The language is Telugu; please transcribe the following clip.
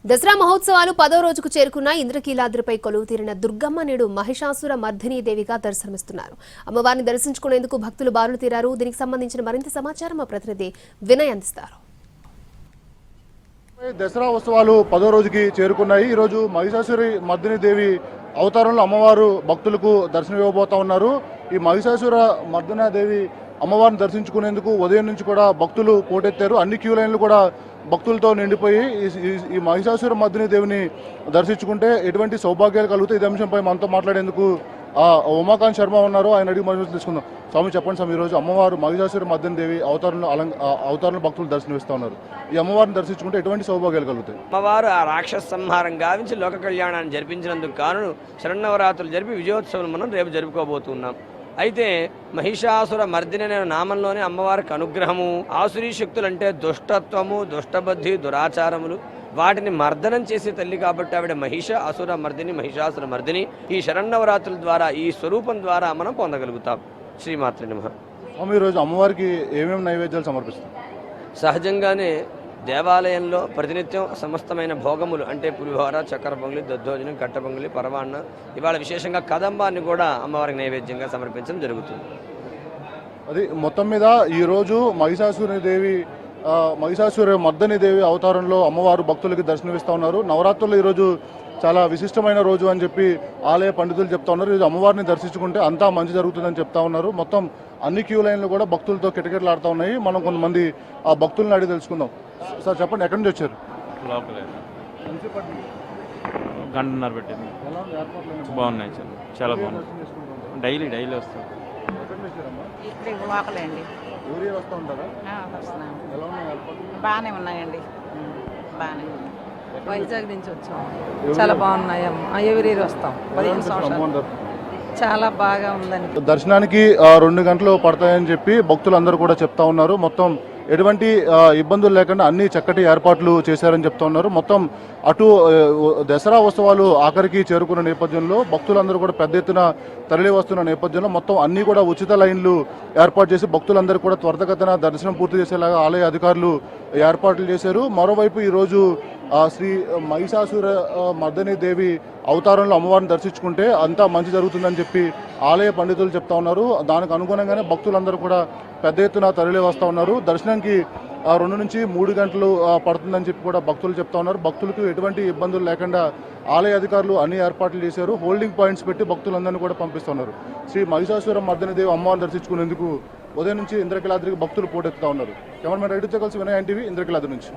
దసరా మహోత్సవాలు 10వ రోజుకు చేరుకున్న ఇంద్రకీలాద్రిపై కొలువు తీరిన దుర్గమ్మ నేడు మహిషాసుర మర్దినీ దేవిగా దర్శనమిస్తున్నారు. అమ్మవారిని దర్శించుకునేందుకు భక్తులు బారులు తీరారు. దీనికి సంబంధించిన మరింత సమాచారం మా ప్రతినిధి వినయ్ అందిస్తారు. దసరా ఉత్సవాలు 10వ రోజుకి చేరుకున్నాయి. ఈ రోజు మహిషాసురి మర్దినీ దేవి అవతారంలో అమ్మవారు భక్తులకు దర్శనం ఇవ్వబోతా ఉన్నారు. ఈ మహిషాసుర మర్దినీ దేవి అమ్మవారిని దర్శించుకునేందుకు ఉదయం నుంచి కూడా భక్తులు పోటెత్తారు. అన్ని క్యూ లైన్లు కూడా భక్తులతో నిండిపోయి ఈ మహిషాసుర మర్దినీ దేవిని దర్శించుకుంటే ఎటువంటి సౌభాగ్యాలు కలుగుతాయి. ఇదే అంశంపై మనతో మాట్లాడేందుకు ఉమాకాంత్ శర్మ ఉన్నారు. ఆయన అడిగి మనం తీసుకుందాం. స్వామి, చెప్పండి స్వామి, ఈరోజు అమ్మవారు మహిషాసుర మర్దినీ దేవి అవతారంలో భక్తులు దర్శనమిస్తూ ఉన్నారు. ఈ అమ్మవారిని దర్శించుకుంటే ఎటువంటి సౌభాగ్యాలు కలుగుతాయి? అమ్మవారు ఆ రాక్షస సంహారం గావించి లోక కళ్యాణాన్ని జరిపించినందుకు కాను శరన్నవరాత్రులు జరిపి విజయోత్సవం మనం రేపు జరుపుకోబోతున్నాం. అయితే మహిషాసుర మర్దిని అనే నామంలోనే అమ్మవారికి అనుగ్రహము, ఆసురీ శక్తులు అంటే దుష్టత్వము, దుష్టబుద్ధి, దురాచారములు, వాటిని మర్దనం చేసే తల్లి కాబట్టి ఆవిడ మహిష అసుర మర్దిని, మహిషాసుర మర్దిని. ఈ శరన్నవరాత్రుల ద్వారా ఈ స్వరూపం ద్వారా మనం పొందగలుగుతాం. శ్రీమాత్రే నమః. ఈరోజు అమ్మవారికి ఏమేమి నైవేద్యాలు సమర్పిస్తాం? సహజంగానే దేవాలయంలో ప్రతినిత్యం సమస్తమైన భోగములు అంటే పులిహోర, చక్కెర పొంగులి, దద్దోజనం, కట్ట పొంగులి, పరవాన్న, ఇవాళ విశేషంగా కదంబాన్ని కూడా అమ్మవారికి నైవేద్యంగా సమర్పించడం జరుగుతుంది. అది మొత్తం మీద ఈరోజు మహిషాసుర మర్దినీ దేవి అవతారంలో అమ్మవారు భక్తులకి దర్శనమిస్తూ ఉన్నారు. నవరాత్రులు ఈరోజు చాలా విశిష్టమైన రోజు అని చెప్పి ఆలయ పండితులు చెప్తా ఉన్నారు. ఈరోజు అమ్మవారిని దర్శించుకుంటే అంతా మంచి జరుగుతుందని చెప్తా ఉన్నారు. మొత్తం అన్ని క్యూ లైన్లు కూడా భక్తులతో కిటకిటలాడుతూ ఉన్నాయి. మనం కొంతమంది ఆ భక్తులను అడిగి తెలుసుకుందాం. సార్, చెప్పండి, ఎక్కడి నుంచి వచ్చారు? గంటన్నర పెట్టింది. బాగున్నాయి, చాలా బాగున్నాయి. డైలీ వస్తాం. బాగానే ఉన్నాయండి, బాగానే. వైజాగ్ నుంచి వచ్చాం. చాలా బాగున్నాయమ్మా. ఎవరి వస్తాం 15 సంవత్సరాలు. చాలా బాగా ఉందని. దర్శనానికి 2 గంటలు పడతాయని చెప్పి భక్తులందరూ కూడా చెప్తా ఉన్నారు. మొత్తం ఎటువంటి ఇబ్బందులు లేకుండా అన్ని చక్కటి ఏర్పాట్లు చేశారని చెప్తా ఉన్నారు. మొత్తం అటు దసరా ఉత్సవాలు ఆఖరికి చేరుకున్న నేపథ్యంలో భక్తులందరూ కూడా పెద్ద ఎత్తున తరలి వస్తున్న నేపథ్యంలో మొత్తం అన్ని కూడా ఉచిత లైన్లు ఏర్పాటు చేసి భక్తులందరూ కూడా త్వరితగతిన దర్శనం పూర్తి చేసేలాగా ఆలయ అధికారులు ఏర్పాట్లు చేశారు. మరోవైపు ఈరోజు శ్రీ మహిషాసుర మర్దినీ దేవి అవతారంలో అమ్మవారిని దర్శించుకుంటే అంతా మంచి జరుగుతుందని చెప్పి ఆలయ పండితులు చెప్తా ఉన్నారు. దానికి అనుగుణంగానే భక్తులందరూ కూడా పెద్ద ఎత్తున తరలి వస్తూ ఉన్నారు. దర్శనానికి 2 నుంచి 3 గంటలు పడుతుందని చెప్పి కూడా భక్తులు చెప్తా ఉన్నారు. భక్తులకు ఎటువంటి ఇబ్బందులు లేకుండా ఆలయ అధికారులు అన్ని ఏర్పాట్లు చేశారు. హోల్డింగ్ పాయింట్స్ పెట్టి భక్తులందరినీ కూడా పంపిస్తున్నారు. శ్రీ మహిషాసుర మర్దినీ దేవి అమ్మవారిని దర్శించుకునేందుకు ఉదయం నుంచి ఇంద్రకీలాద్రికి భక్తులు పోటెత్తుతా ఉన్నారు. కెమెరామెన్ రైతుతో కలిసి వినయ్, ఎన్టీవీ, ఇంద్రకీలాద్రి నుంచి.